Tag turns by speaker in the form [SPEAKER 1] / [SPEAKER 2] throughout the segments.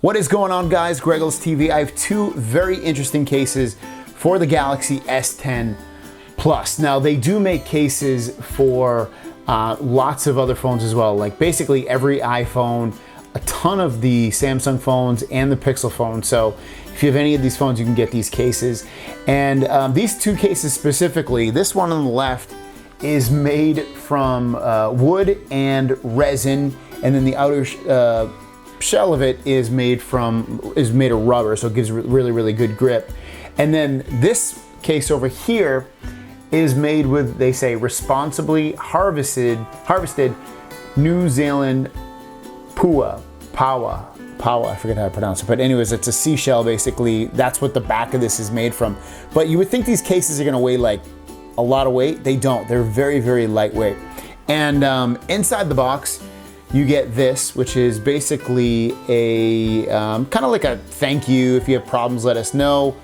[SPEAKER 1] What is going on, guys? GregglesTV. I have two very interesting cases for the Galaxy S10 Plus. Now, they do make cases for lots of other phones as well, like basically every iPhone, a ton of the Samsung phones, and the Pixel phone. So if you have any of these phones, you can get these cases. And these two cases specifically, this one on the left is made from wood and resin, and then the outer shell of it is made of rubber, so it gives really good grip. And then this case over here is made with, they say, responsibly harvested New Zealand paua, I forget how to pronounce it, but anyways, it's a seashell. Basically, that's what the back of this is made from. But you would think these cases are going to weigh like a lot of weight. They don't. They're very lightweight. And inside the box, you get this, which is basically a kind of like a thank you. If you have problems, let us know.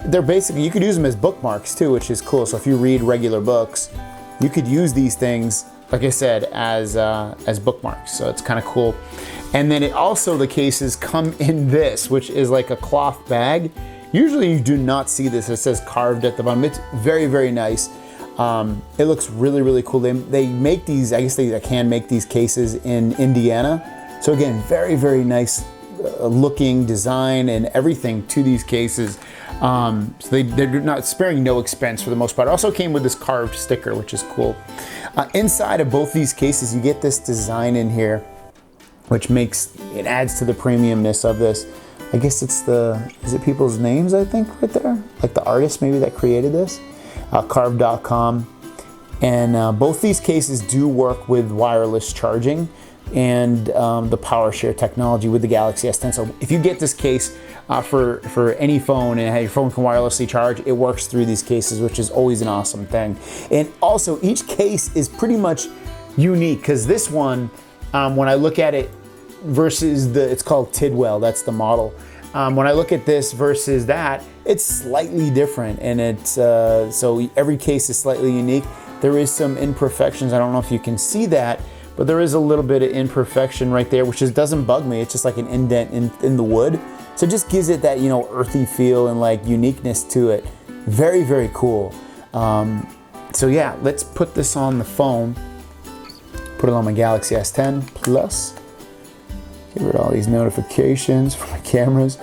[SPEAKER 1] They're basically, you could use them as bookmarks too, which is cool. So if you read regular books, you could use these things, like I said, as bookmarks. So it's kind of cool. And then it also, the cases come in this, which is like a cloth bag. Usually you do not see this. It says carved at the bottom. It's very nice. It looks really cool. They make these, I guess they can make these cases in Indiana. So again, very nice looking design and everything to these cases. So they're not sparing no expense for the most part. It also came with this carved sticker, which is cool. Inside of both these cases, you get this design in here, which adds to the premiumness of this. I guess is it people's names, I think, right there? Like the artist maybe that created this. Carve.com. And both these cases do work with wireless charging and the PowerShare technology with the Galaxy S10. So if you get this case for any phone and your phone can wirelessly charge, it works through these cases, which is always an awesome thing. And also, each case is pretty much unique, because this one, when I look at it versus it's called Tidwell, that's the model. When I look at this versus that, it's slightly different, and it's so every case is slightly unique. There is some imperfections. I don't know if you can see that, but there is a little bit of imperfection right there, which doesn't bug me. It's just like an indent in the wood. So it just gives it that, earthy feel and like uniqueness to it. Very cool. So yeah, let's put this on the phone. Put it on my Galaxy S10 Plus. Get rid of all these notifications for my cameras.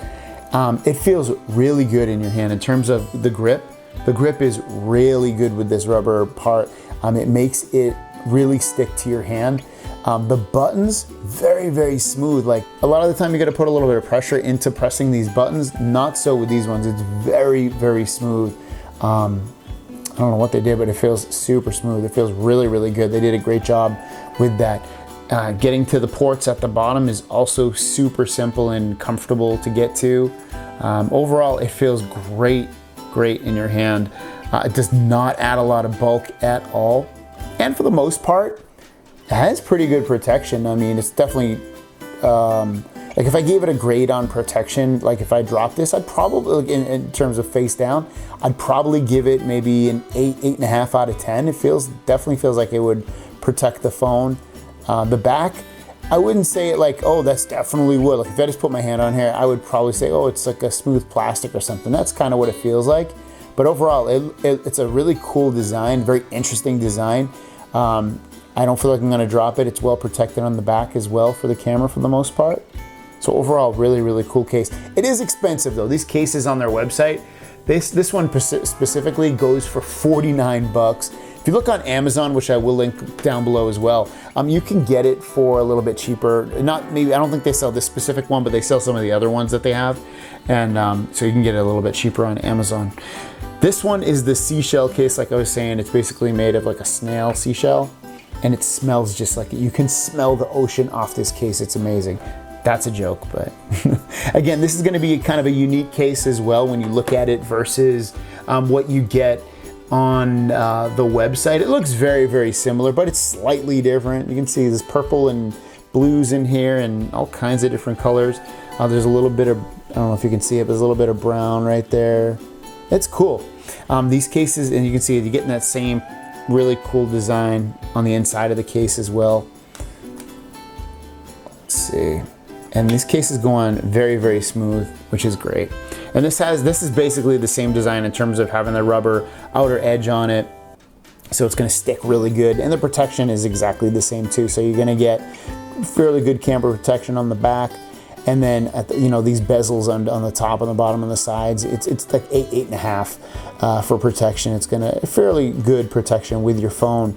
[SPEAKER 1] It feels really good in your hand in terms of the grip. The grip is really good with this rubber part. It makes it really stick to your hand. The buttons, very smooth. Like a lot of the time you got to put a little bit of pressure into pressing these buttons. Not so with these ones. It's very smooth. I don't know what they did, but it feels super smooth. It feels really good. They did a great job with that. Getting to the ports at the bottom is also super simple and comfortable to get to. Overall, it feels great in your hand. It does not add a lot of bulk at all. And for the most part, it has pretty good protection. I mean, it's definitely, like if I gave it a grade on protection, like if I dropped this, I'd probably, in terms of face down, I'd probably give it maybe an 8.5 out of 10. It definitely feels like it would protect the phone. The back, I wouldn't say it like, oh, that's definitely wood. Like if I just put my hand on here, I would probably say, oh, it's like a smooth plastic or something. That's kind of what it feels like. But overall, it's a really cool design, very interesting design. I don't feel like I'm gonna drop it. It's well protected on the back as well for the camera for the most part. So overall, really cool case. It is expensive though. These cases on their website, this one specifically goes for 49 bucks. If you look on Amazon, which I will link down below as well, you can get it for a little bit cheaper. I don't think they sell this specific one, but they sell some of the other ones that they have. And so you can get it a little bit cheaper on Amazon. This one is the seashell case, like I was saying. It's basically made of like a snail seashell, and it smells just like it. You can smell the ocean off this case. It's amazing. That's a joke, but again, this is gonna be kind of a unique case as well when you look at it versus what you get on the website. It looks very similar, but it's slightly different. You can see there's purple and blues in here and all kinds of different colors. There's a little bit of, I don't know if you can see it, but there's a little bit of brown right there. It's cool. These cases, and you can see it, you're getting that same really cool design on the inside of the case as well. Let's see. And these cases go on very, very smooth, which is great. And this is basically the same design in terms of having the rubber outer edge on it. So it's gonna stick really good. And the protection is exactly the same too. So you're gonna get fairly good camera protection on the back. And then at the, these bezels on the top and the bottom and the sides, it's like 8.5 for protection. It's gonna fairly good protection with your phone.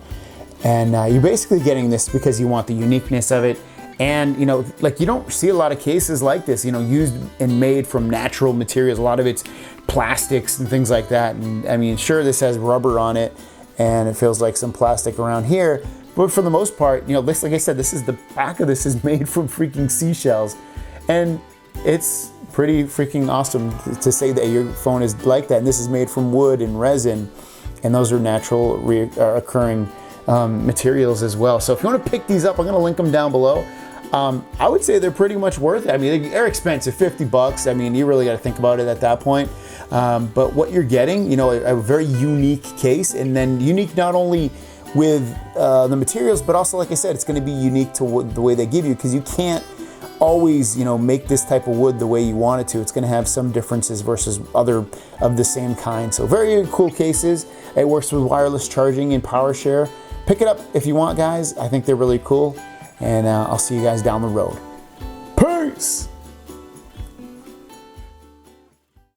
[SPEAKER 1] And you're basically getting this because you want the uniqueness of it. And like you don't see a lot of cases like this, used and made from natural materials. A lot of it's plastics and things like that. And I mean, sure, this has rubber on it and it feels like some plastic around here. But for the most part, this, like I said, this is the back of this is made from freaking seashells. And it's pretty freaking awesome to say that your phone is like that. And this is made from wood and resin. And those are natural occurring materials as well. So if you want to pick these up, I'm going to link them down below. I would say they're pretty much worth it. I mean, they're expensive, 50 bucks. I mean, you really got to think about it at that point. But what you're getting, a very unique case, and then unique not only with the materials, but also, like I said, it's going to be unique to the way they give you, because you can't always, make this type of wood the way you want it to. It's going to have some differences versus other of the same kind. So very cool cases. It works with wireless charging and power share. Pick it up if you want, guys. I think they're really cool. And I'll see you guys down the road. Peace!